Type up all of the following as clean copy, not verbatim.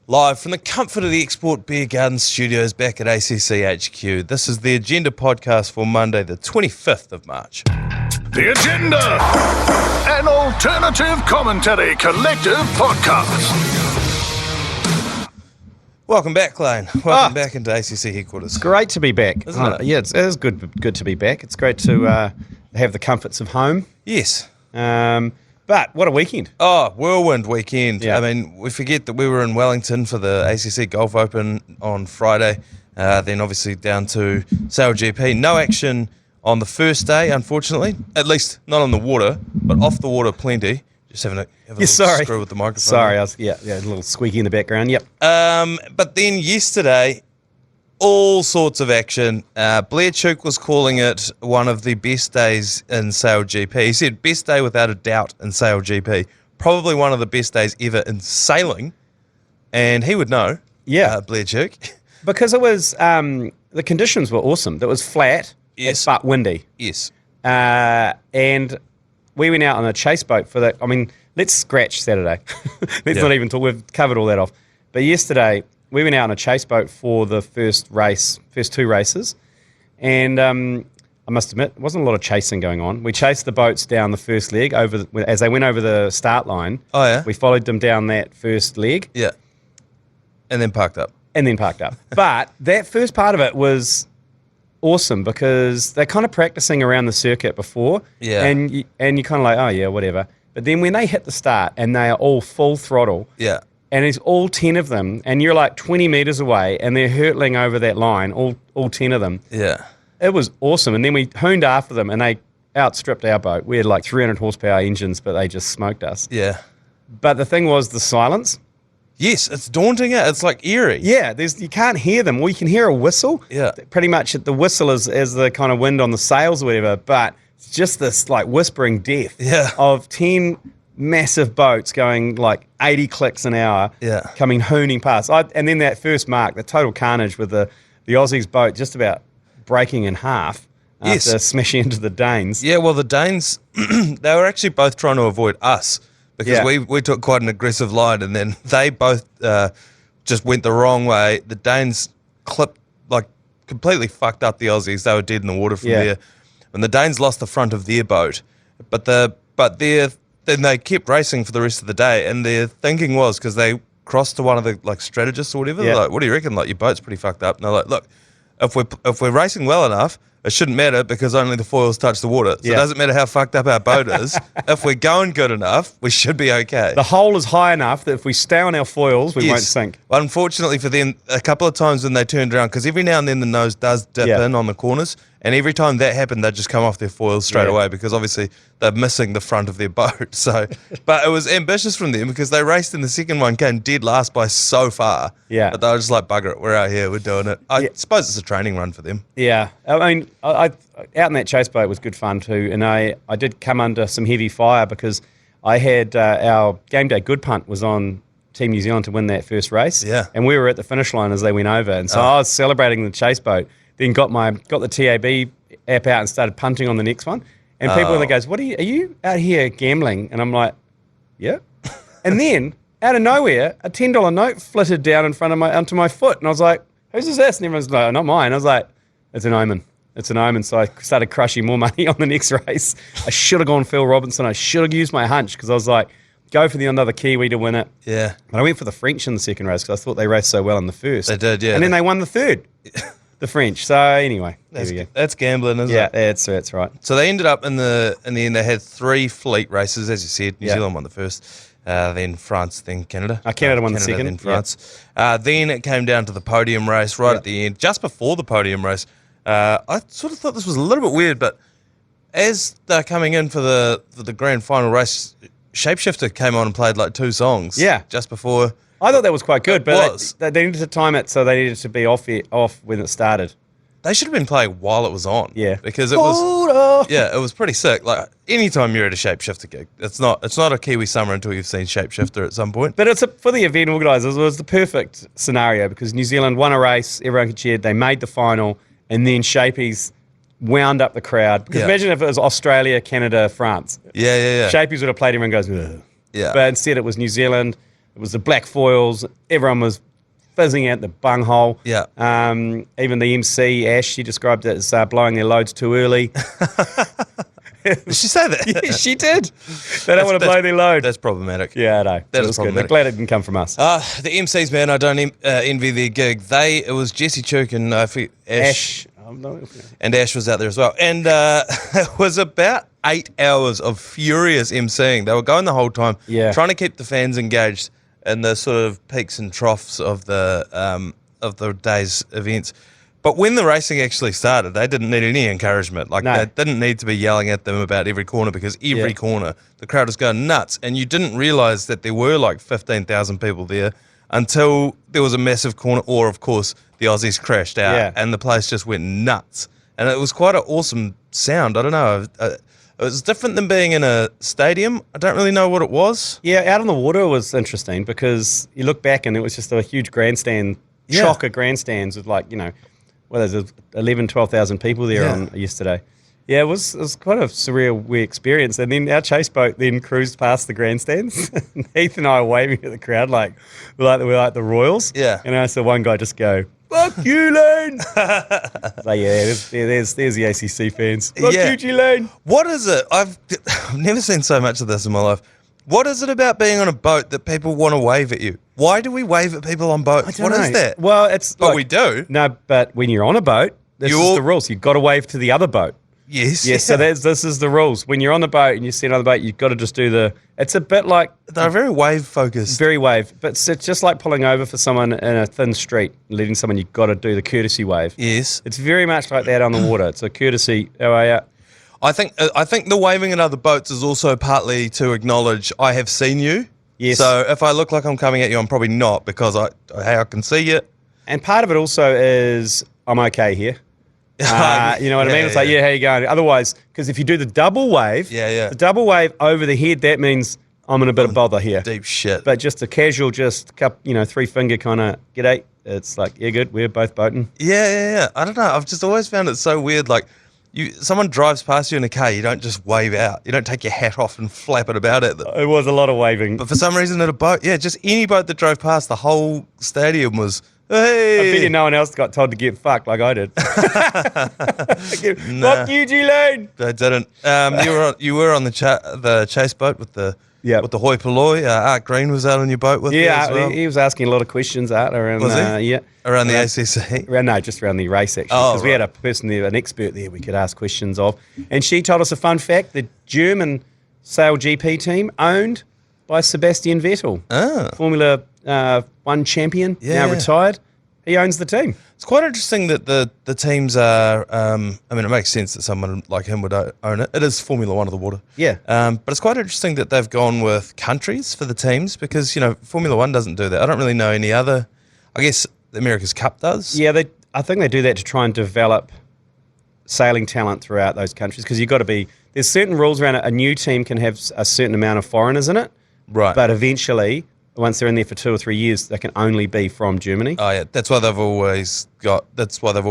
Live from the comfort of the Export Beer Garden Studios back at ACC HQ. This is the Agenda podcast for Monday, the 25th of March. The Agenda, an alternative commentary collective podcast. Welcome back, Lane. Welcome back into ACC headquarters. It's great to be back. Isn't it? Yeah, it is good to be back. It's great to have the comforts of home. Yes. But what a weekend. Oh, whirlwind weekend. Yeah. I mean, we forget that we were in Wellington for the ACC Golf Open on Friday. Then obviously down to Sail GP. No action on the first day, unfortunately. At least not on the water, but off the water plenty. Just having a little screw with the microphone. Sorry, a little squeaky in the background. Yep. But then yesterday, all sorts of action. Blair Chuk was calling it one of the best days in Sail GP. He said best day without a doubt in Sail GP. Probably one of the best days ever in sailing. And he would know, Blair Chuk. Because it was, the conditions were awesome. It was flat, Yes. but windy. Yes. And we went out on a chase boat for that. I mean, let's scratch Saturday. Let's not even talk. We've covered all that off. But yesterday, we went out on a chase boat for the first two races. And I must admit, there wasn't a lot of chasing going on. We chased the boats down the first leg as they went over the start line. Oh, yeah? We followed them down that first leg. Yeah. And then parked up. But that first part of it was awesome because they're kind of practicing around the circuit before. Yeah. And you kind of like, oh, yeah, whatever. But then when they hit the start and they are all full throttle. Yeah. And it's all 10 of them, and you're like 20 metres away, and they're hurtling over that line, all 10 of them. Yeah. It was awesome. And then we hooned after them, and they outstripped our boat. We had like 300 horsepower engines, but they just smoked us. Yeah. But the thing was the silence. Yes, it's daunting. It's like eerie. Yeah, you can't hear them. Well, you can hear a whistle. Yeah. Pretty much the whistle is the kind of wind on the sails or whatever, but it's just this like whispering death of 10 massive boats going like 80 clicks an hour, coming hooning past. And then that first mark, the total carnage with the Aussies boat just about breaking in half after smashing into the Danes. Yeah, well, the Danes, they were actually both trying to avoid us because we took quite an aggressive line, and then they both just went the wrong way. The Danes completely fucked up the Aussies. They were dead in the water from there. And the Danes lost the front of their boat, then they kept racing for the rest of the day, and their thinking was, because they crossed to one of the like strategists or whatever, they're like, what do you reckon? Like, your boat's pretty fucked up. And they're like, look, if we're racing well enough, it shouldn't matter because only the foils touch the water. So it doesn't matter how fucked up our boat is. If we're going good enough, we should be okay. The hole is high enough that if we stay on our foils, we won't sink. Unfortunately for them, a couple of times when they turned around, because every now and then the nose does dip in on the corners, and every time that happened, they'd just come off their foils straight away because obviously they're missing the front of their boat. So, but it was ambitious from them because they raced in the second one, came dead last by so far. Yeah. But they were just like, bugger it, we're out here, we're doing it. I suppose it's a training run for them. Yeah. I mean, I out in that chase boat was good fun too, and I did come under some heavy fire because I had our game day good punt was on Team New Zealand to win that first race. Yeah. And we were at the finish line as they went over, and so I was celebrating the chase boat. Then got the TAB app out and started punting on the next one. And people in there goes, are you out here gambling? And I'm like, yeah. And then out of nowhere, a $10 note flitted down in front of onto my foot, and I was like, whose is this? And everyone's like, not mine. I was like, it's an omen. It's an omen. So I started crushing more money on the next race. I should have gone Phil Robinson. I should have used my hunch because I was like, go for the another Kiwi to win it. Yeah. But I went for the French in the second race because I thought they raced so well in the first. They did, yeah. And then they won the third. The French. So anyway, there we go. That's gambling, isn't it? Yeah, that's right. So they ended up in the end. They had 3 fleet races, as you said. New Zealand won the first, then France, then Canada. Canada won the second, then France. Then it came down to the podium race right at the end, just before the podium race. I sort of thought this was a little bit weird, but as they're coming in for the grand final race, Shapeshifter came on and played like 2 songs. Yeah, just before. I thought that was quite good, but they needed to time it, so they needed to be off when it started. They should have been playing while it was on. Yeah, because it was. Yeah, it was pretty sick. Like anytime you're at a Shapeshifter gig, it's not a Kiwi summer until you've seen Shapeshifter at some point. But for the event organisers, it was the perfect scenario because New Zealand won a race, everyone cheered, they made the final, and then Shapies wound up the crowd. Because imagine if it was Australia, Canada, France. Yeah. Shapies would have played, everyone goes, ugh. Yeah. But instead it was New Zealand. It was the black foils. Everyone was fizzing out the bunghole. Yeah. Even the MC, Ash, she described it as blowing their loads too early. Did she say that? Yeah, she did. They don't want to blow their load. That's problematic. Yeah, I know. That was is good. problematic. I'm glad it didn't come from us. The MCs, man, I don't envy their gig. It was Jesse Chuk and Ash. And Ash was out there as well. And it was about 8 hours of furious MCing. They were going the whole time, trying to keep the fans engaged in the sort of peaks and troughs of the day's events. But when the racing actually started, they didn't need any encouragement. They didn't need to be yelling at them about every corner, because every corner, the crowd was going nuts. And you didn't realise that there were like 15,000 people there until there was a massive corner, or, of course, the Aussies crashed out and the place just went nuts. And it was quite an awesome sound. I don't know. It was different than being in a stadium. I don't really know what it was. Yeah, out on the water was interesting, because you look back and it was just a huge grandstand, chocker grandstands with there's 11, 12,000 people there on yesterday. Yeah, it was quite a surreal, weird experience. And then our chase boat then cruised past the grandstands. Heath and I were waving at the crowd like we're like the Royals. Yeah. And I saw one guy just go, "Fuck you, Lane!" Like, there's the ACC fans. Fuck you, G-Lane. What is it? I've never seen so much of this in my life. What is it about being on a boat that people want to wave at you? Why do we wave at people on boats? What is that? Well, we do. No, but when you're on a boat, this is the rules. You've got to wave to the other boat. Yes. Yes, so this is the rules. When you're on the boat and you see another boat, you've got to just do it's a bit like... They're very wave-focused. Very wave. But it's just like pulling over for someone in a thin street, letting someone, you've got to do the courtesy wave. Yes. It's very much like that on the water. It's a courtesy. How are you? I think the waving at other boats is also partly to acknowledge I have seen you. Yes. So if I look like I'm coming at you, I'm probably not, because I can see you. And part of it also is I'm okay here. You know what I mean? It's like, how you going? Otherwise, because if you do the double wave, the double wave over the head, that means I'm in a bit of bother here. Deep shit. But just a casual, three finger kind of g'day. It's like, yeah, good. We're both boating. Yeah. I don't know. I've just always found it so weird. Like, someone drives past you in a car, you don't just wave out. You don't take your hat off and flap it about at them. It was a lot of waving. But for some reason at a boat, just any boat that drove past, the whole stadium was, hey. I bet you no one else got told to get fucked like I did. Fuck you, G-Lane. They didn't. You were on the chase boat with the hoi polloi. Art Green was out on your boat with you as well. He was asking a lot of questions, Art, around around the ACC. Just around the race, actually, because we had a person there, an expert there we could ask questions of. And she told us a fun fact: the German Sail GP team owned by Sebastian Vettel, Formula 1 champion, now retired. He owns the team. It's quite interesting that the teams are. It makes sense that someone like him would own it. It is Formula 1 of the water. Yeah. But it's quite interesting that they've gone with countries for the teams, because Formula 1 doesn't do that. I don't really know any other. I guess the America's Cup does. Yeah, I think they do that to try and develop sailing talent throughout those countries, because you've got to be. There's certain rules around it. A new team can have a certain amount of foreigners in it. Right. But eventually, once they're in there for 2 or 3 years, they can only be from Germany. Oh, yeah. That's why they've all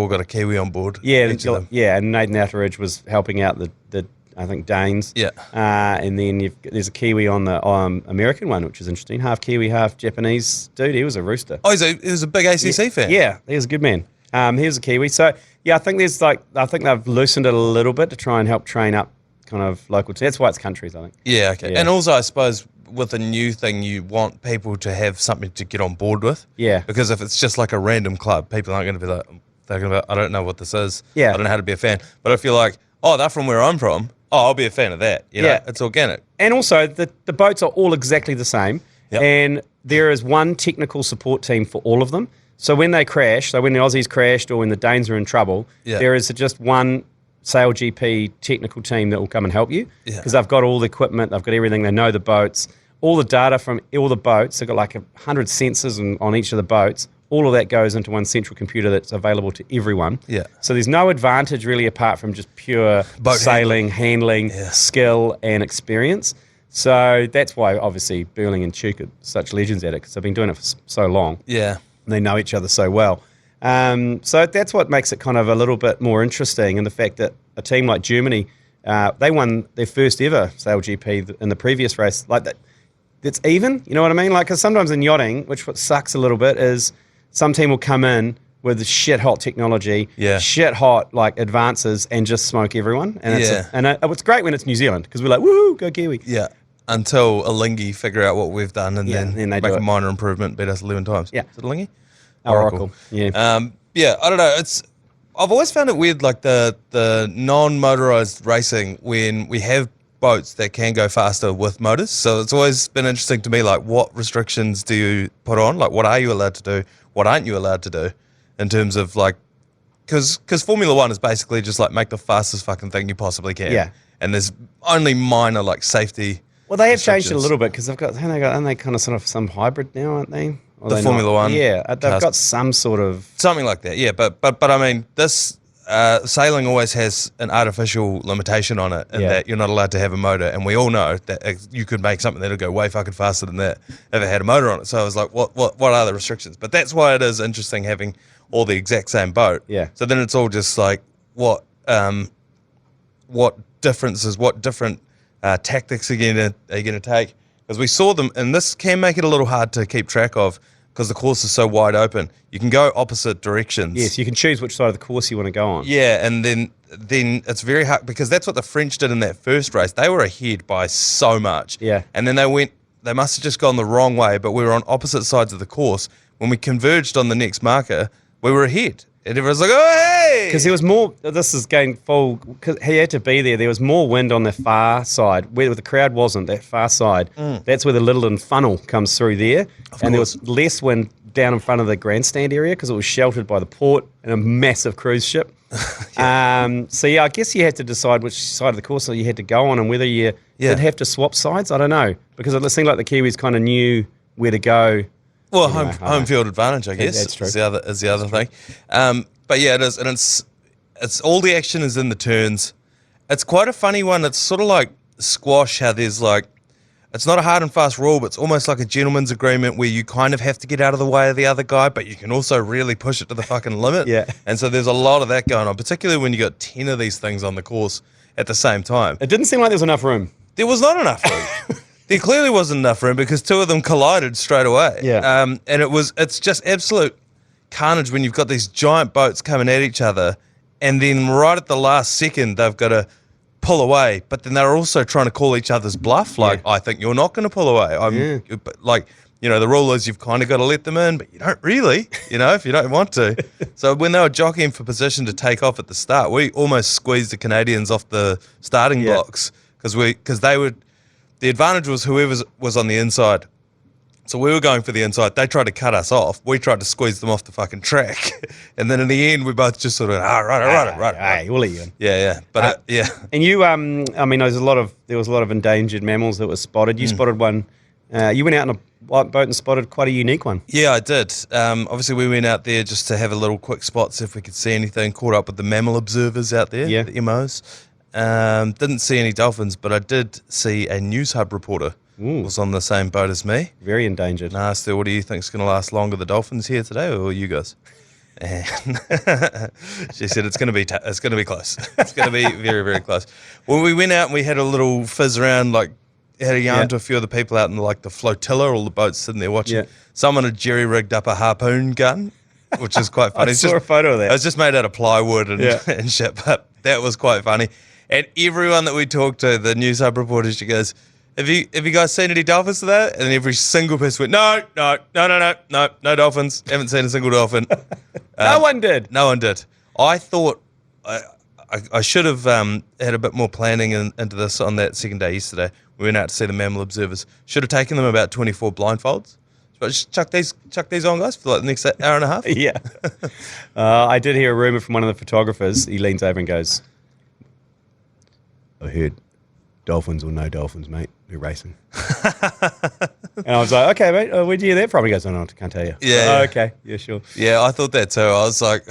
got a Kiwi on board. Yeah, and Nathan Atteridge was helping out the I think, Danes. Yeah. And then there's a Kiwi on the American one, which is interesting. Half Kiwi, half Japanese dude. He was a rooster. Oh, he was a big ACC fan. Yeah, he was a good man. He was a Kiwi. So, I think they've loosened it a little bit to try and help train up kind of local teams. That's why it's countries, I think. Yeah, okay. Yeah. And also, I suppose, with a new thing, you want people to have something to get on board with. Yeah. Because if it's just like a random club, people aren't going to be like, they're going to be, I don't know what this is. Yeah. I don't know how to be a fan. But if you're like, oh, they're from where I'm from, I'll be a fan of that. You know, it's organic. And also, the boats are all exactly the same. Yep. And there is one technical support team for all of them. So when they crash, when the Aussies crashed or when the Danes are in trouble, there is just one Sail GP technical team that will come and help you, because they've got all the equipment, they've got everything, they know the boats, all the data from all the boats. They've got like 100 sensors on each of the boats. All of that goes into one central computer that's available to everyone. Yeah. So there's no advantage really apart from just pure boat sailing, handling, skill and experience. So that's why obviously Burling and Chuk are such legends at it, because they've been doing it for so long. Yeah. And they know each other so well. So that's what makes it kind of a little bit more interesting, and the fact that a team like Germany, they won their first ever Sail GP in the previous race. Like that, that's even. You know what I mean? Like, because sometimes in yachting, which what sucks a little bit is some team will come in with shit hot technology, shit hot like advances, and just smoke everyone. And it's great when it's New Zealand because we're like, woohoo, go Kiwi. Yeah. Until Alingi figure out what we've done and then they make a minor improvement, beat us 11 times. Yeah. Is it Alingi? Oracle. Yeah. Yeah, I don't know. I've always found it weird, like the non-motorized racing when we have boats that can go faster with motors. So it's always been interesting to me, like what restrictions do you put on? Like what are you allowed to do? What aren't you allowed to do? In terms of like, because Formula One is basically just like make the fastest fucking thing you possibly can. Yeah. And there's only minor like safety. Well, they have changed it a little bit because aren't they kind of sort of some hybrid now, aren't they? The Formula One. Yeah, they've got some sort of something like that. Yeah, but I mean, this sailing always has an artificial limitation on it, in that you're not allowed to have a motor, and we all know that you could make something that'll go way fucking faster than that if it had a motor on it. So I was like, what are the restrictions? But that's why it is interesting having all the exact same boat. Yeah. So then it's all just like what differences, what different tactics are you going to take? Because we saw them, and this can make it a little hard to keep track of because the course is so wide open. You can go opposite directions. Yes, you can choose which side of the course you want to go on. Yeah, and then it's very hard because that's what the French did in that first race. They were ahead by so much. Yeah. And then they must have just gone the wrong way, but we were on opposite sides of the course. When we converged on the next marker, we were ahead. And everyone's like, oh, hey! Because there was more, this is going full, because he had to be there. There was more wind on the far side, where the crowd wasn't, that far side. That's where the Littleton funnel comes through there. And there was less wind down in front of the grandstand area because it was sheltered by the port and a massive cruise ship. So, I guess you had to decide which side of the course you had to go on and whether you did have to swap sides. I don't know. Because it seemed like the Kiwis kind of knew where to go. Well, home field advantage, I guess. That's true. Is the other thing. But yeah, it is, and it's all the action is in the turns. It's quite a funny one. It's sort of like squash, how there's like, it's not a hard and fast rule, but it's almost like a gentleman's agreement where you kind of have to get out of the way of the other guy, but you can also really push it to the fucking limit. Yeah. And so there's a lot of that going on, particularly when you got 10 of these things on the course at the same time. It didn't seem like there was enough room. There was not enough room. There clearly wasn't enough room because two of them collided straight away. Yeah. And it's just absolute carnage when you've got these giant boats coming at each other, and then right at the last second they've got to pull away, but then they're also trying to call each other's bluff. Like, I think you're not going to pull away. Like, the rule is you've kind of got to let them in, but you don't really, if you don't want to. So when they were jockeying for position to take off at the start, we almost squeezed the Canadians off the starting blocks because they would. The advantage was whoever was on the inside. So we were going for the inside. They tried to cut us off. We tried to squeeze them off the fucking track. And then in the end, we both just sort of, right. Hey, we'll let you in. Yeah. But, And you, I mean, there was a lot of endangered mammals that were spotted. You spotted one. You went out on a white boat and spotted quite a unique one. Yeah, I did. Obviously, we went out there just to have a little quick spot, see if we could see anything. Caught up with the mammal observers out there, the MOs. Didn't see any dolphins, but I did see a News Hub reporter. Was on the same boat as me. Very endangered. And I asked her, what do you think is going to last longer, the dolphins here today or you guys? And she said it's going to be close. It's going to be very, very close. When we went out and we had a little fizz around, like had a yarn to a few of the people out in like the flotilla, all the boats sitting there watching. Yeah. Someone had jerry-rigged up a harpoon gun, which is quite funny. I saw a photo of that. It was just made out of plywood and shit, but that was quite funny. And everyone that we talked to, the News Hub reporter, she goes, Have you guys seen any dolphins today? And every single person went, no dolphins. Haven't seen a single dolphin. No one did. No one did. I thought I should have had a bit more planning into this on that second day yesterday. We went out to see the mammal observers. Should have taken them about 24 blindfolds. But just chuck these on, guys, for like the next hour and a half. Yeah. I did hear a rumor from one of the photographers. He leans over and goes, I heard dolphins or no dolphins, mate. We're racing. And I was like, okay, mate, where'd you hear that from? He goes, no, I can't tell you. Yeah. Oh, okay. Yeah, sure. Yeah, I thought that too. I was like,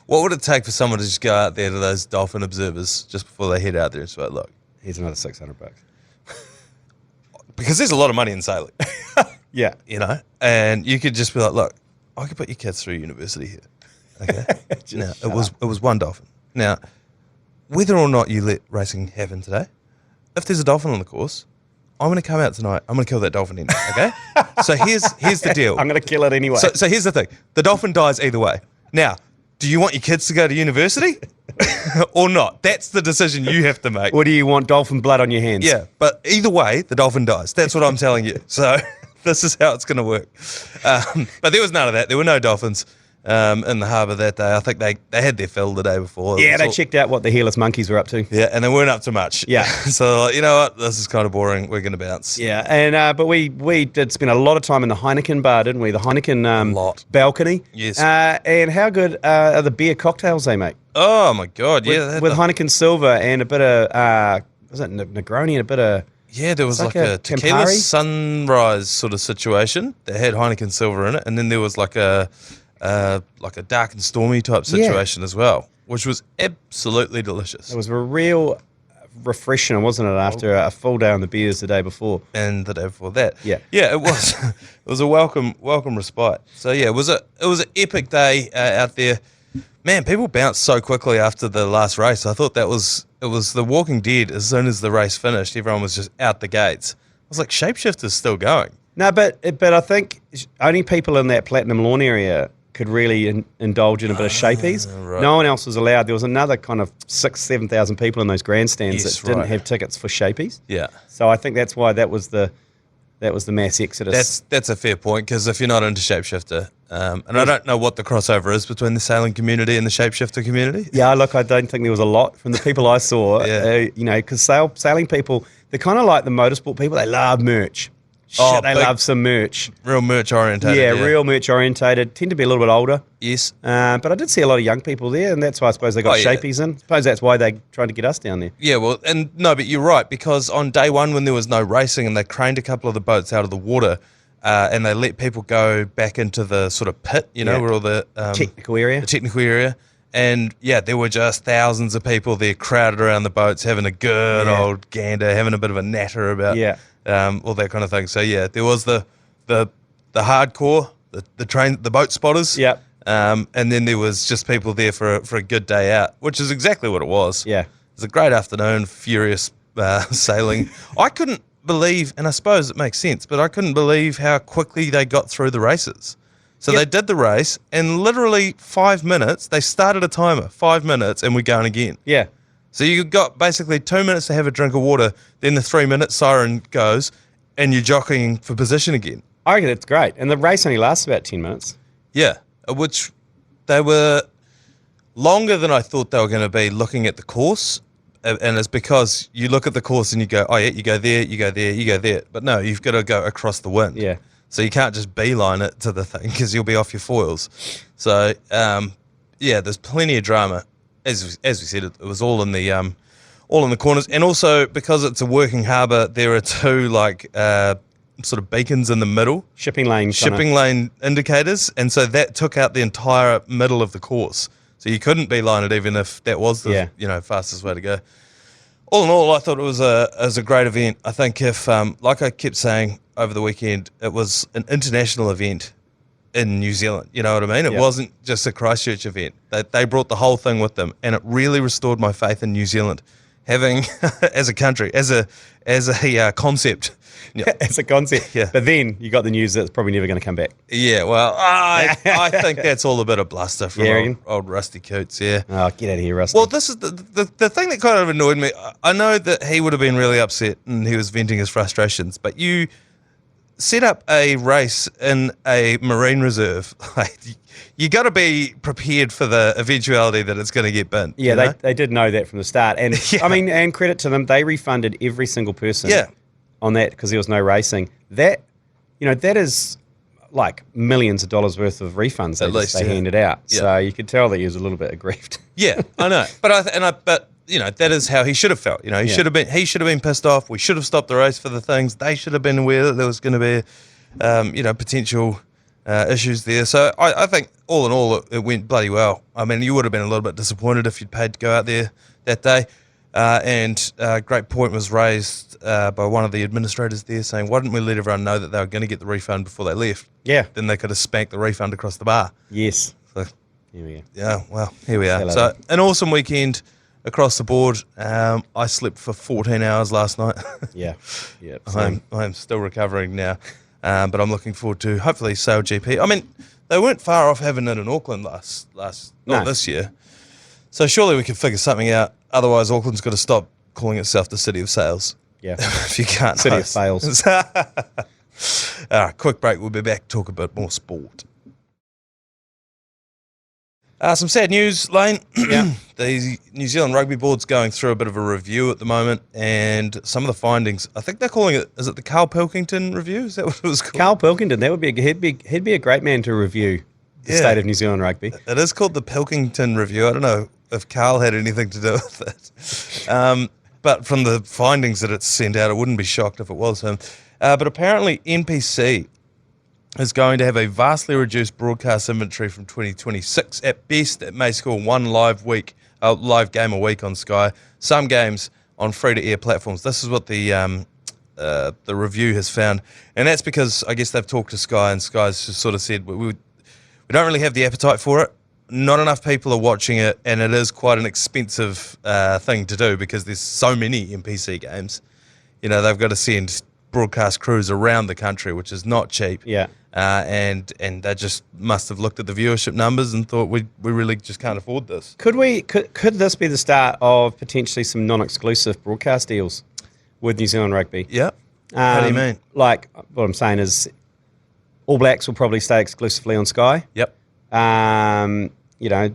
what would it take for someone to just go out there to those dolphin observers just before they head out there and say, look, here's another $600. Because there's a lot of money in sailing. Yeah. And you could just be like, look, I could put your kids through university here. Okay. Now, it was one dolphin. Now, whether or not you let racing happen today, if there's a dolphin on the course, I'm going to come out tonight. I'm going to kill that dolphin anyway, okay? So here's the deal. I'm going to kill it anyway. So here's the thing. The dolphin dies either way. Now, do you want your kids to go to university or not? That's the decision you have to make. Or do you want dolphin blood on your hands? Yeah, but either way, the dolphin dies. That's what I'm telling you. So this is how it's going to work. But there was none of that. There were no dolphins in the harbour that day. I think they had their fill the day before. Yeah, they checked out what the hairless monkeys were up to. Yeah, and they weren't up to much. Yeah. So, you know what? This is kind of boring. We're going to bounce. Yeah, and but we did spend a lot of time in the Heineken bar, didn't we? The Heineken balcony. Yes. And how good are the beer cocktails they make? Oh, my God. Yeah. With Heineken Silver and a bit of, was it Negroni and a bit of... Yeah, there was like a tequila Campari? sunrise sort of situation that had Heineken Silver in it. And then there was like a dark and stormy type situation as well, which was absolutely delicious. It was a real refreshing, wasn't it, after a full day on the beers the day before? And the day before that. Yeah. Yeah, it was it was a welcome respite. So yeah, it was an epic day out there. Man, people bounced so quickly after the last race. I thought it was The Walking Dead. As soon as the race finished, everyone was just out the gates. I was like, Shapeshifter's still going. No, but I think only people in that Platinum Lawn area could really indulge in a bit of shapies. Right. No one else was allowed. There was another kind of 7,000 people in those grandstands that didn't have tickets for shapies. Yeah. So I think that's why that was the mass exodus. That's a fair point, because if you're not into Shapeshifter, and I don't know what the crossover is between the sailing community and the Shapeshifter community. Yeah, look, I don't think there was a lot from the people I saw. Yeah. Because sailing people, they're kind of like the motorsport people. They love merch. They love some merch. Real merch orientated. Yeah, real merch orientated. Tend to be a little bit older. Yes. But I did see a lot of young people there, and that's why I suppose they got shapies in. I suppose that's why they tried to get us down there. Yeah, well, and no, but you're right, because on day one when there was no racing and they craned a couple of the boats out of the water and they let people go back into the sort of pit, where all the... technical area. The technical area. And, yeah, there were just thousands of people there crowded around the boats having a good old gander, having a bit of a natter about... Yeah. All that kind of thing. So yeah, there was the hardcore, the boat spotters. Yeah. And then there was just people there for a good day out, which is exactly what it was. Yeah. It was a great afternoon, furious sailing. I couldn't believe, and I suppose it makes sense, but I couldn't believe how quickly they got through the races. So they did the race, and literally 5 minutes, they started a timer, 5 minutes, and we're going again. Yeah. So you got basically 2 minutes to have a drink of water, then the 3-minute siren goes, and you're jockeying for position again. I reckon it's great. And the race only lasts about 10 minutes. Yeah, which they were longer than I thought they were going to be looking at the course. And it's because you look at the course and you go, oh yeah, you go there, you go there, you go there. But no, you've got to go across the wind. Yeah. So you can't just beeline it to the thing because you'll be off your foils. So, yeah, there's plenty of drama. As we said, it was all in the corners, and also because it's a working harbour, there are two sort of beacons in the middle, shipping lane indicators, and so that took out the entire middle of the course. So you couldn't beeline it even if that was the fastest way to go. All in all, I thought it was a great event. I think if like I kept saying over the weekend, it was an international event in New Zealand, you know what I mean? It wasn't just a Christchurch event. They brought the whole thing with them, and it really restored my faith in New Zealand, having as a country, as a concept. As a concept. Yeah. But then you got the news that it's probably never going to come back. Yeah, well, I think that's all a bit of bluster from old Rusty Coots, yeah. Oh, get out of here, Rusty. Well, this is the thing that kind of annoyed me. I know that he would have been really upset and he was venting his frustrations, but you set up a race in a marine reserve. You got to be prepared for the eventuality that it's going to get binned. Yeah, they did know that from the start. And I mean, and credit to them, they refunded every single person on that because there was no racing. That is like millions of dollars worth of refunds they handed out. Yeah. So you could tell that he was a little bit aggrieved. Yeah, I know. But that is how he should have felt. He should have been pissed off. We should have stopped the race for the things. They should have been aware that there was going to be, potential issues there. So I think all in all, it went bloody well. I mean, you would have been a little bit disappointed if you'd paid to go out there that day. And a great point was raised by one of the administrators there saying, why didn't we let everyone know that they were going to get the refund before they left? Yeah. Then they could have spanked the refund across the bar. Yes. So, here we go. Yeah, well, here we are. So an awesome weekend across the board. I slept for 14 hours last night. Yeah. I'm still recovering now, but I'm looking forward to hopefully Sail GP. I mean, they weren't far off having it in Auckland not this year. So surely we could figure something out. Otherwise, Auckland's got to stop calling itself the City of Sails. Yeah. If you can't. City of Fails. All right, quick break. We'll be back to talk a bit more sport. Some sad news, Lane. Yeah. The New Zealand Rugby Board's going through a bit of a review at the moment, and some of the findings, I think they're calling it, is it the Carl Pilkington review? Is that what it was called? Carl Pilkington, that would be he'd be a great man to review the state of New Zealand rugby. It is called the Pilkington Review. I don't know if Carl had anything to do with it. But from the findings that it's sent out, I wouldn't be shocked if it was him. But apparently NPC is going to have a vastly reduced broadcast inventory from 2026. At best, it may score one live game a week on Sky. Some games on free-to-air platforms. This is what the review has found, and that's because I guess they've talked to Sky, and Sky's just sort of said we don't really have the appetite for it. Not enough people are watching it, and it is quite an expensive thing to do because there's so many NPC games. You know, they've got to send broadcast crews around the country, which is not cheap. Yeah. And they just must have looked at the viewership numbers and thought we really just can't afford this. Could this be the start of potentially some non-exclusive broadcast deals with New Zealand rugby? Yeah. How do you mean? Like, what I'm saying is All Blacks will probably stay exclusively on Sky. Yep. You know,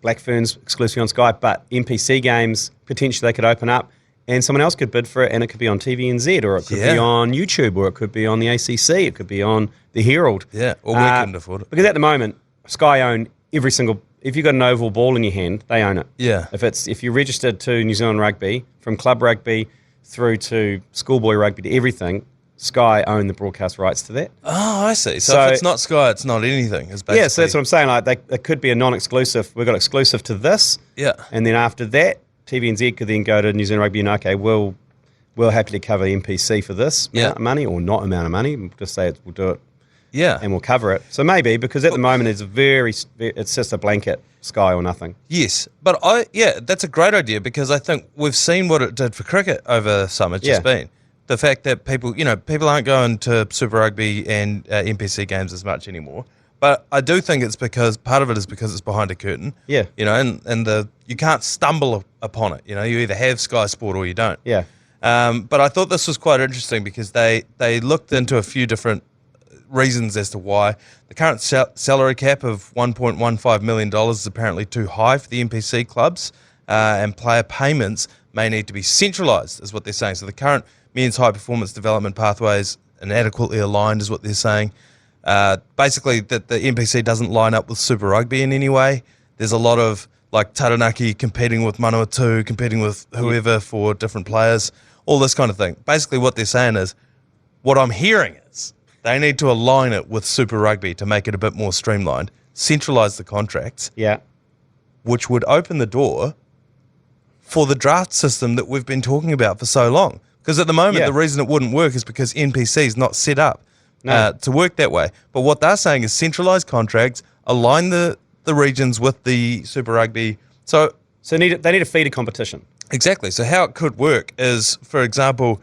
Black Ferns exclusively on Sky, but NPC games, potentially they could open up and someone else could bid for it, and it could be on TVNZ, or it could be on YouTube, or it could be on the ACC, it could be on the Herald. Yeah, or we couldn't afford it. Because at the moment, Sky own every single... If you've got an oval ball in your hand, they own it. Yeah. If you're registered to New Zealand Rugby, from club rugby through to schoolboy rugby to everything, Sky own the broadcast rights to that. Oh, I see. So if it's not Sky, it's not anything. It's basically... Yeah, so that's what I'm saying. Like, it could be a non-exclusive. We've got exclusive to this. Yeah. And then after that, TVNZ could then go to New Zealand Rugby and, okay, we'll happily cover the NPC for this amount of money, or not amount of money. We'll just say we'll do it. Yeah. And we'll cover it. So maybe, because at the moment it's just a blanket Sky or nothing. Yes. But that's a great idea, because I think we've seen what it did for cricket over summer. It's just been the fact that people aren't going to Super Rugby and NPC games as much anymore. But I do think it's because part of it is because it's behind a curtain. Yeah. You know, and you can't stumble upon it. You know, you either have Sky Sport or you don't. Yeah. But I thought this was quite interesting because they looked into a few different reasons as to why. The current salary cap of $1.15 million is apparently too high for the NPC clubs, and player payments may need to be centralised, is what they're saying. So the current men's high performance development pathways inadequately aligned, is what they're saying. Basically, that the NPC doesn't line up with Super Rugby in any way. There's a lot of like Taranaki competing with Manaia, competing with whoever for different players, all this kind of thing. Basically, what they're saying is, what I'm hearing is they need to align it with Super Rugby to make it a bit more streamlined, centralise the contracts, which would open the door for the draft system that we've been talking about for so long. Because at the moment, the reason it wouldn't work is because NPC is not set up to work that way. But what they're saying is centralise contracts, align the regions with the Super Rugby. So they need a feeder competition. Exactly. So how it could work is, for example,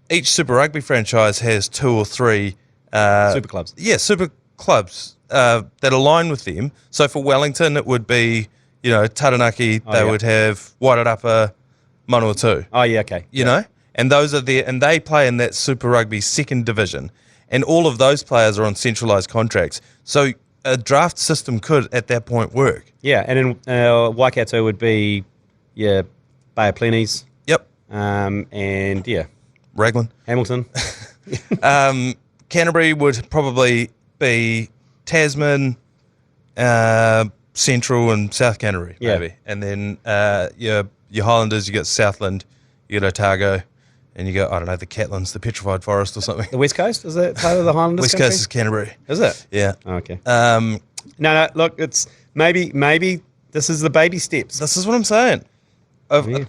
each Super Rugby franchise has 2 or 3 super clubs. Yeah, super clubs that align with them. So for Wellington, it would be, Taranaki. They would have Wairarapa, Manawatu. Oh yeah, okay. You know, and those are there, and they play in that Super Rugby second division, and all of those players are on centralised contracts. So a draft system could, at that point, work. Yeah, and in Waikato would be, Bay of Plenty's. Yep. And Raglan. Hamilton. Canterbury would probably be Tasman, Central and South Canterbury, maybe. And then your Highlanders, you got Southland, you got Otago, and you got, I don't know, the Catlins, the Petrified Forest or something. The West Coast, is that part of the Highlanders? West Coast is Canterbury. Is it? Yeah. Oh, okay. No, look, it's maybe this is the baby steps. This is what I'm saying.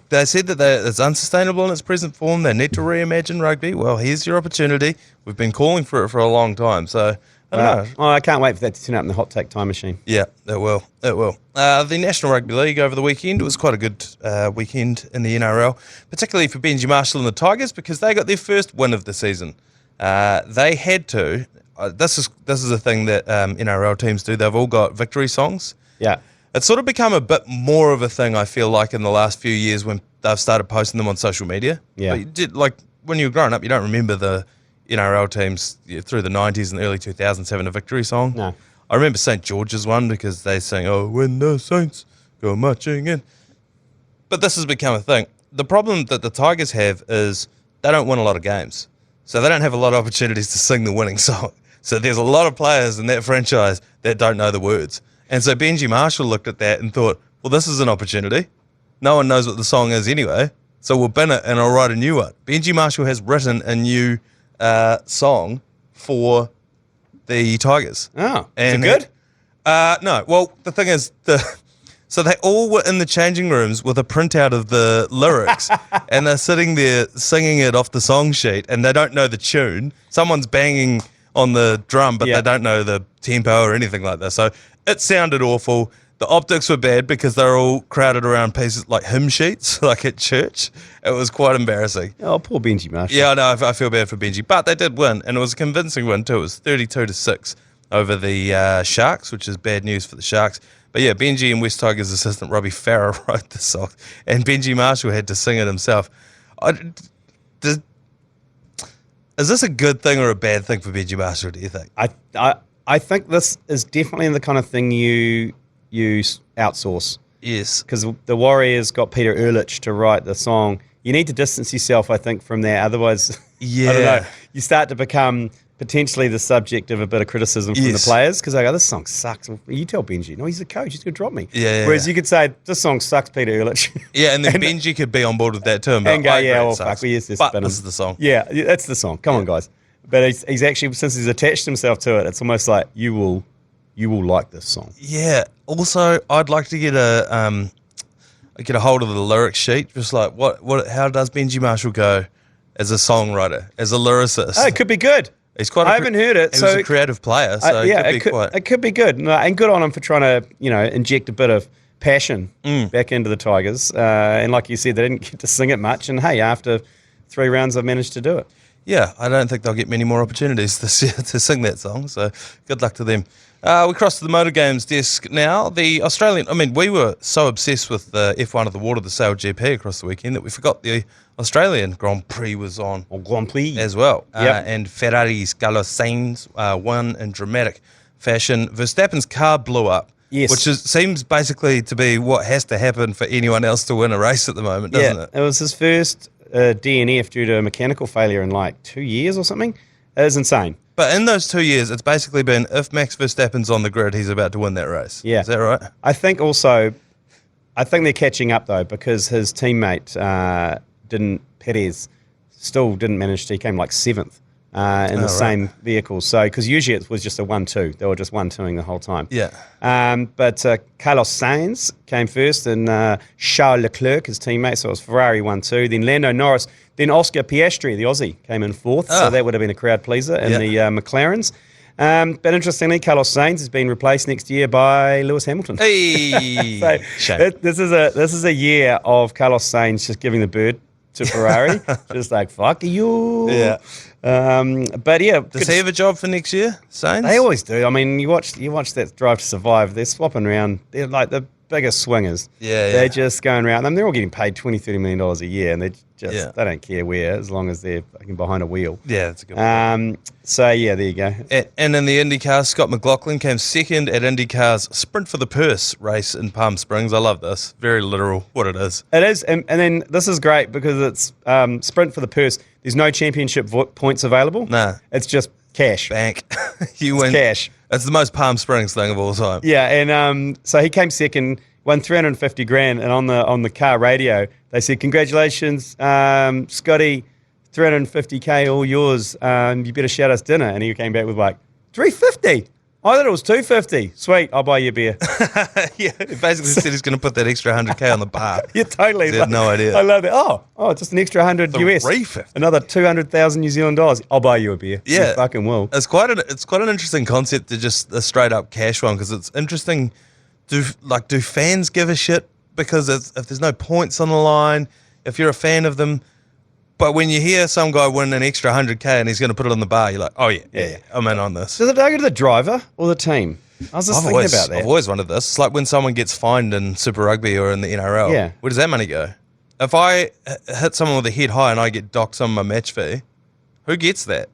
They said that it's unsustainable in its present form. They need to reimagine rugby. Well, here's your opportunity. We've been calling for it for a long time. So I don't know. Oh, I can't wait for that to turn up in the hot take time machine. Yeah, it will. It will. The National Rugby League over the weekend, it was quite a good weekend in the NRL, particularly for Benji Marshall and the Tigers, because they got their first win of the season. They had to. This is a thing that NRL teams do. They've all got victory songs. Yeah. It's sort of become a bit more of a thing, I feel like, in the last few years when they've started posting them on social media. Yeah. But when you were growing up, you don't remember the NRL teams through the 90s and the early 2000s having a victory song. No. I remember St. George's one because they sing, "Oh, when the Saints go marching in." But this has become a thing. The problem that the Tigers have is they don't win a lot of games. So they don't have a lot of opportunities to sing the winning song. So there's a lot of players in that franchise that don't know the words. And so Benji Marshall looked at that and thought, well, this is an opportunity. No one knows what the song is anyway, so we'll bin it and I'll write a new one. Benji Marshall has written a new song for the Tigers. Oh, and is it good? No. Well, the thing is, so they all were in the changing rooms with a printout of the lyrics, and they're sitting there singing it off the song sheet, and they don't know the tune. Someone's banging on the drum, but they don't know the tempo or anything like that. So it sounded awful. The optics were bad because they're all crowded around pieces like hymn sheets, like at church. It was quite embarrassing. Oh, poor Benji Marshall. Yeah, I know. I feel bad for Benji. But they did win, and it was a convincing win too. It was 32-6 over the Sharks, which is bad news for the Sharks. But yeah, Benji and West Tigers assistant Robbie Farah wrote the song, and Benji Marshall had to sing it himself. Is this a good thing or a bad thing for Benji Marshall, do you think? I think this is definitely the kind of thing you outsource. Yes. Because the Warriors got Peter Ehrlich to write the song. You need to distance yourself, I think, from that. Otherwise, I don't know, you start to become potentially the subject of a bit of criticism from the players because they go, this song sucks. Well, you tell Benji, no, he's the coach, he's going to drop me. Whereas you could say, this song sucks, Peter Ehrlich. Yeah, and then Benji could be on board with that too. And go, well, fuck, yes, this is the song. Yeah, that's the song. Come on, guys. But he's actually, since he's attached himself to it, it's almost like you will like this song. Yeah. Also, I'd like to get a hold of the lyric sheet. Just like how does Benji Marshall go as a songwriter, as a lyricist? Oh, it could be good. He's quite. I haven't heard it. He was a creative player, so it could be good. No, and good on him for trying to inject a bit of passion back into the Tigers. And like you said, they didn't get to sing it much. And hey, after 3 rounds, they've managed to do it. Yeah, I don't think they'll get many more opportunities this year to sing that song, so good luck to them. We cross to the motor games desk now. The Australian, we were so obsessed with the F1 of the water, the Sail GP across the weekend, that we forgot the Australian Grand Prix was on Grand Prix as well. And Ferrari's Carlos Sainz won in dramatic fashion. Verstappen's car blew up. Yes. Which seems basically to be what has to happen for anyone else to win a race at the moment, doesn't it? It was his first DNF due to a mechanical failure in like 2 years or something. It was insane. But in those 2 years, it's basically been if Max Verstappen's on the grid, he's about to win that race. Yeah. Is that right? I think they're catching up though because his teammate Perez still didn't manage to. He came like 7th in the same vehicle. So because usually it was just a 1-2. They were just 1-2ing the whole time. Yeah. But Carlos Sainz came first and Charles Leclerc, his teammate, so it was Ferrari 1-2. Then Lando Norris. Then Oscar Piastri, the Aussie, came in 4th, so that would have been a crowd pleaser in the McLarens. But interestingly, Carlos Sainz has been replaced next year by Lewis Hamilton. Hey, so this is a year of Carlos Sainz just giving the bird to Ferrari, just like fuck you. Yeah. But yeah, does he have a job for next year, Sainz? They always do. I mean, you watch that Drive to Survive. They're swapping around. They're like the biggest swingers. They're just going around. I mean, they're all getting paid $20-30 million a year, and they don't care where, as long as they're fucking behind a wheel. Yeah, that's a good one. So yeah, there you go. And in the IndyCar, Scott McLaughlin came second at IndyCar's Sprint for the Purse race in Palm Springs. I love this. Very literal what it is. It is, and then this is great because it's Sprint for the Purse. There's no championship points available. Nah. It's just cash. Bank. You win. Cash. It's the most Palm Springs thing of all time. Yeah, and so he came second, won $350,000, and on the car radio they said, "Congratulations, Scotty, $350K all yours. You better shout us dinner." And he came back with like $350. I thought it was $2.50. Sweet, I'll buy you a beer. Yeah, he basically said he's going to put that extra $100K on the bar. Yeah, totally. He had no idea. I love that. Oh, just an extra 100 US. $3.50. Another 200,000 New Zealand dollars. I'll buy you a beer. Yeah, You fucking will. It's quite an interesting concept to just a straight up cash one, because it's interesting. Do fans give a shit because if there's no points on the line, if you're a fan of them? But when you hear some guy win an extra 100K and he's going to put it on the bar, you're like, oh yeah, I'm in on this. Does it go to the driver or the team? I was just thinking about that. I've always wondered this. It's like when someone gets fined in Super Rugby or in the NRL. Yeah. Where does that money go? If I hit someone with a head high and I get docked some of my match fee, who gets that?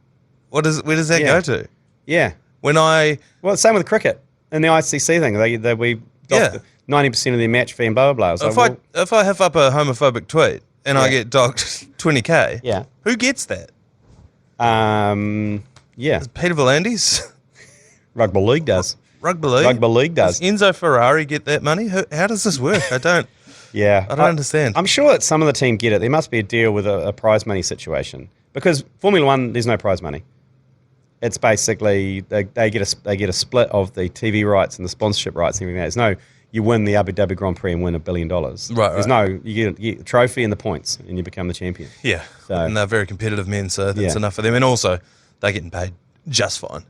Where does that go to? Yeah. Well, same with cricket and the ICC thing. We docked 90% of their match fee and blah, blah, blah. If I have up a homophobic tweet and I get docked 20K, yeah, who gets that? Yeah. Peter Volandis? Rugby League does. Rugby League does. Does Enzo Ferrari get that money? How does this work? I don't understand. I'm sure that some of the team get it. There must be a deal with a prize money situation, because Formula One, there's no prize money. It's basically they get a split of the TV rights and the sponsorship rights and everything. There's no, you win the Abu Dhabi Grand Prix and win $1 billion. Right. There's no, you get a trophy and the points and you become the champion. Yeah. So, and they're very competitive men, so that's enough for them. And also, they're getting paid just fine.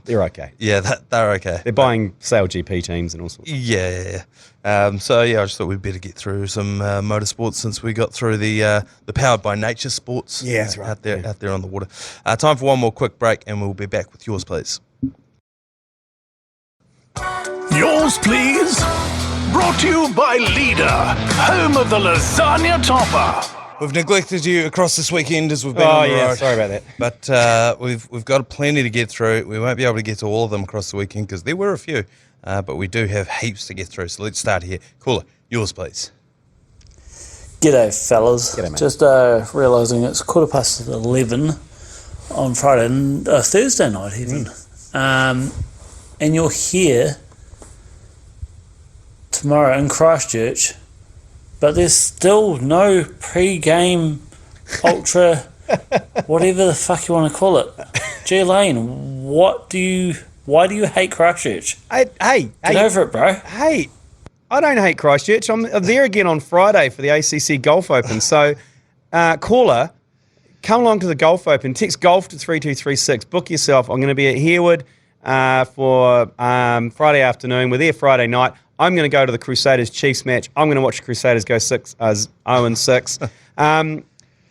They're okay. Yeah, they're okay. They're buying sale GP teams and all sorts. Yeah. I just thought we'd better get through some motorsports since we got through the Powered by Nature sports. Yeah, that's right. Out there on the water. Time for one more quick break, and we'll be back with yours, please. Yours, please. Brought to you by Leader, home of the lasagna topper. We've neglected you across this weekend as we've been on the road. Sorry about that. But we've got plenty to get through. We won't be able to get to all of them across the weekend because there were a few, but we do have heaps to get through. So let's start here. Caller, yours, please. G'day, fellas. G'day, mate. Just realising it's 11:15 on Thursday night even. And you're here tomorrow in Christchurch, but there's still no pre-game ultra, whatever the fuck you want to call it. G. Lane, why do you hate Christchurch? Hey, Get over it, bro. Hey, I don't hate Christchurch. I'm there again on Friday for the ACC Golf Open. So, caller, come along to the Golf Open. Text golf to 3236. Book yourself. I'm going to be at Harewood for Friday afternoon. We're there Friday night. I'm going to go to the Crusaders Chiefs match. I'm going to watch the Crusaders go 0-6.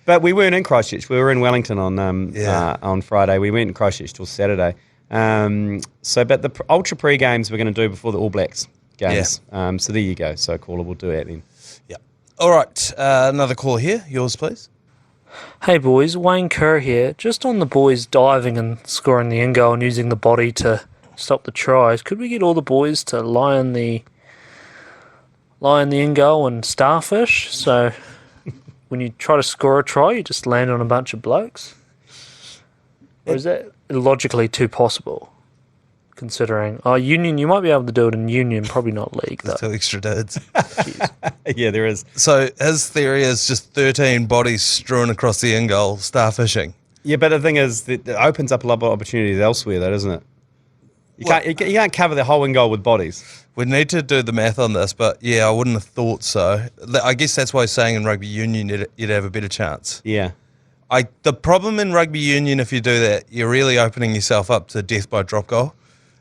But we weren't in Christchurch. We were in Wellington on Friday. We went in Christchurch till Saturday. But the ultra pre-games we're going to do before the All Blacks games. Yeah. So there you go. So caller, we'll do that then. Yeah. All right. Another call here. Yours, please. Hey boys, Wayne Kerr here. Just on the boys diving and scoring the end goal and using the body to stop the tries, could we get all the boys to lie in the end goal and starfish? So when you try to score a try, you just land on a bunch of blokes? Or is that logically too possible? Considering, Union, you might be able to do it in Union, probably not League, though. There's 2 extra dudes. Yeah, there is. So his theory is just 13 bodies strewn across the end goal, starfishing. Yeah, but the thing is, that it opens up a lot of opportunities elsewhere, though, doesn't it? You can't cover the whole end goal with bodies. We need to do the math on this, but yeah, I wouldn't have thought so. I guess that's why he's saying in rugby union you'd have a better chance. Yeah. The problem in rugby union, if you do that, you're really opening yourself up to death by drop goal.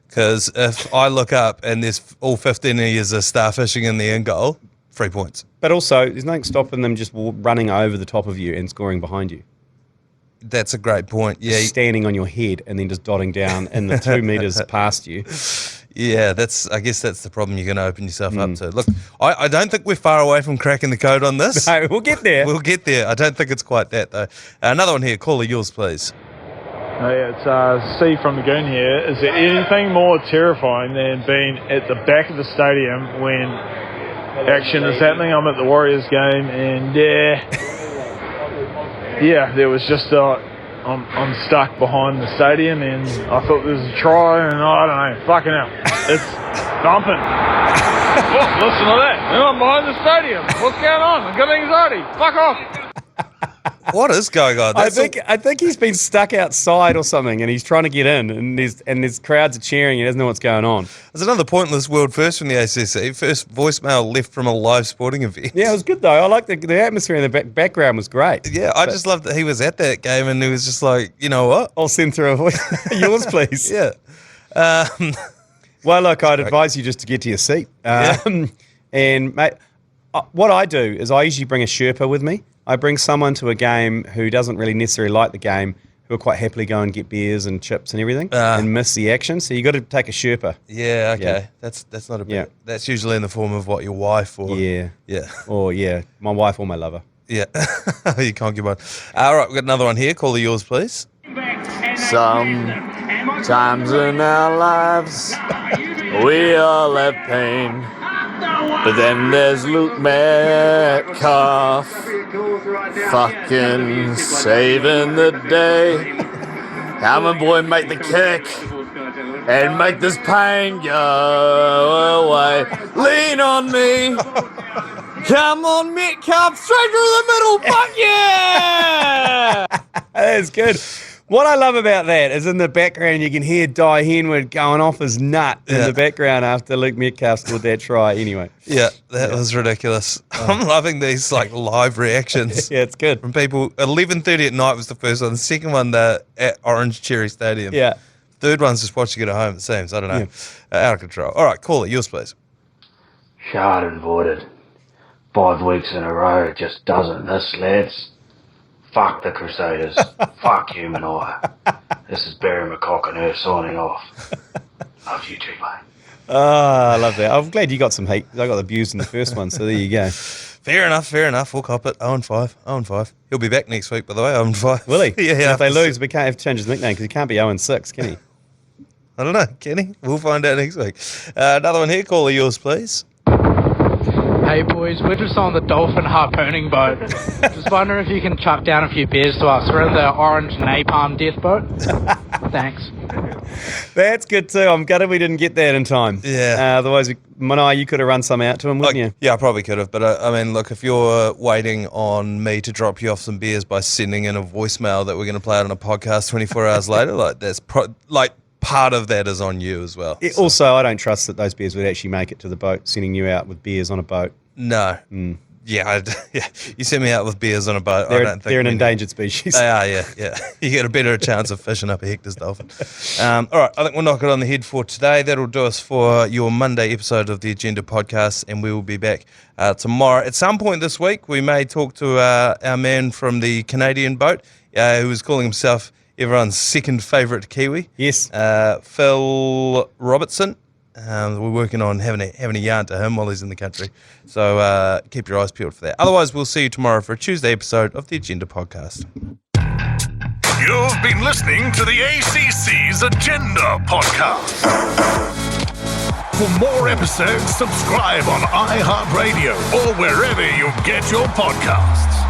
Because if I look up and there's all 15 years of starfishing in the end goal, 3 points. But also, there's nothing stopping them just running over the top of you and scoring behind you. That's a great point. Yeah, standing on your head and then just dotting down in the 2 meters past you. Yeah, I guess that's the problem you're going to open yourself up to. Look, I don't think we're far away from cracking the code on this. No, we'll get there. We'll get there. I don't think it's quite that, though. Another one here. Caller, yours, please. Hey, it's Steve from Lagoon here. Is there anything more terrifying than being at the back of the stadium when action is happening? I'm at the Warriors game and there was just I'm stuck behind the stadium and I thought there was a try and I don't know, fucking hell, it's thumping. Oh, listen to that. I'm behind the stadium. What's going on? I've got anxiety. Fuck off. What is going on? I think he's been stuck outside or something, and he's trying to get in, and there's crowds are cheering. He doesn't know what's going on. There's another pointless world first from the ACC. First voicemail left from a live sporting event. Yeah, it was good though. I like the atmosphere in the background was great. Yeah, I just loved that he was at that game and he was just like, you know what? I'll send through a voice. Yours, please. Yeah. Well, look, I'd advise you just to get to your seat. And mate, what I do is I usually bring a Sherpa with me. I bring someone to a game who doesn't really necessarily like the game, who will quite happily go and get beers and chips and everything and miss the action. So you got to take a Sherpa. Yeah, okay. Yeah. That's not a bit. Yeah. That's usually in the form of what, your wife or yeah, or my wife or my lover. Yeah, you can't give one. All right, we've got another one here. Call the yours, please. Sometimes in our lives we all have pain, but then there's Luke Metcalf, fucking saving the day. Come on, boy, make the kick and make this pain go away. Lean on me. Come on, Metcalf, straight through the middle. Fuck yeah! That's good. What I love about that is in the background you can hear Di Henwood going off his nut in the background after Luke Metcalf scored that try. Anyway. Yeah, that was ridiculous. I'm loving these like live reactions. Yeah, it's good. From people. 11:30 at night was the first one. The second one at Orange Cherry Stadium. Yeah. Third one's just watching it at home, it seems. I don't know. Out of control. All right, call it. Yours, please. Schadenfreude. 5 weeks in a row, it just doesn't miss, lads. Fuck the Crusaders. Fuck you, Manaia. This is Barry McCock and her signing off. Love you too, mate. Oh, I love that. I'm glad you got some hate. I got abused in the first one, so there you go. Fair enough. We'll cop it. 0-5. He'll be back next week, by the way. 0-5. Will he? Yeah. If they lose, we can't have to change his nickname because he can't be 0-6, can he? I don't know. Can he? We'll find out next week. Another one here. Call yours, please. Hey boys, we're just on the dolphin harpooning boat. Just wondering if you can chuck down a few beers to us. We're in the orange napalm death boat. Thanks. That's good too. I'm gutted we didn't get that in time. Yeah. Otherwise, Manaia, you could have run some out to him, wouldn't you? Yeah, I probably could have. But I mean, look, if you're waiting on me to drop you off some beers by sending in a voicemail that we're going to play out on a podcast 24 hours later, like that's part of that is on you as well. Also, I don't trust that those beers would actually make it to the boat, sending you out with beers on a boat. No. Yeah, you send me out with beers on a boat. They're an endangered species. They are, yeah. You get a better chance of fishing up a Hector's dolphin. All right, I think we'll knock it on the head for today. That'll do us for your Monday episode of the Agenda podcast, and we will be back tomorrow. At some point this week, we may talk to our man from the Canadian boat, who is calling himself everyone's second favourite Kiwi. Yes. Phil Robertson. We're working on having a yarn to him while he's in the country. So keep your eyes peeled for that. Otherwise, we'll see you tomorrow for a Tuesday episode of the Agenda podcast. You've been listening to the ACC's Agenda podcast. For more episodes, subscribe on iHeartRadio or wherever you get your podcasts.